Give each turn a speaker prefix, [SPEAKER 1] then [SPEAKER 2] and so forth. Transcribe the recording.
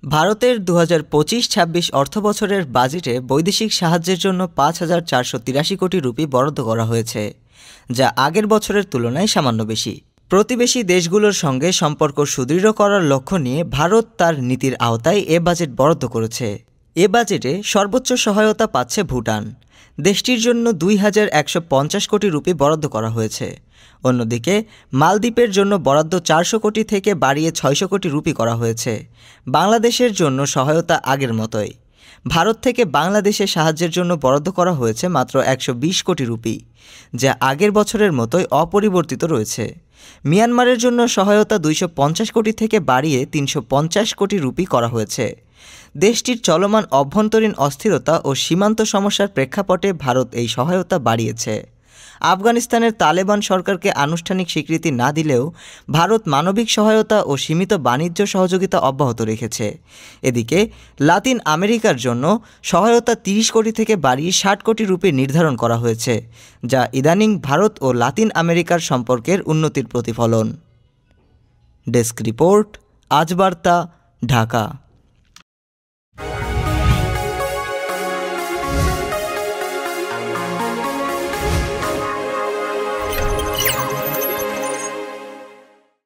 [SPEAKER 1] ভারতের ২০২৫-২৬ অর্থবছরের বাজেটে বৈদেশিক সাহায্যের জন্য ৫,৪৮৩ কোটি রুপি বরাদ্দ করা হয়েছে, যা আগের বছরের তুলনায় সামান্য বেশি। প্রতিবেশী দেশগুলোর সঙ্গে সম্পর্ক সুদৃঢ় করার লক্ষ্য নিয়ে ভারত তার নীতির আওতায় এ বাজেট বরাদ্দ করেছে। এ বাজেটে সর্বোচ্চ সহায়তা পাচ্ছে ভুটান। দেশটির জন্য ২,১৫০ কোটি রুপি বরাদ্দ করা হয়েছে। অন্যদিকে মালদ্বীপের জন্য বরাদ্দ ৪০০ কোটি থেকে বাড়িয়ে ৬০০ কোটি রুপি করা হয়েছে। বাংলাদেশের জন্য সহায়তা আগের মতোই। ভারত থেকে বাংলাদেশে সাহায্যের জন্য বরাদ্দ করা হয়েছে মাত্র ১২০ কোটি রুপি, যা আগের বছরের মতোই অপরিবর্তিত রয়েছে। মিয়ানমারের জন্য সহায়তা ২৫০ কোটি থেকে বাড়িয়ে ৩৫০ কোটি রুপি করা হয়েছে। দেশটির চলমান অভ্যন্তরীণ অস্থিরতা ও সীমান্ত সমস্যার প্রেক্ষাপটে ভারত এই সহায়তা বাড়িয়েছে। আফগানিস্তানের তালেবান সরকারকে আনুষ্ঠানিক স্বীকৃতি না দিলেও ভারত মানবিক সহায়তা ও সীমিত বাণিজ্য সহযোগিতা অব্যাহত রেখেছে। এদিকে লাতিন আমেরিকার জন্য সহায়তা ৩০ কোটি থেকে বাড়িয়ে ৬০ কোটি রুপি নির্ধারণ করা হয়েছে, যা ইদানিং ভারত ও লাতিন আমেরিকার সম্পর্কের উন্নতির প্রতিফলন। ডেস্ক রিপোর্ট, আজ বার্তা, ঢাকা।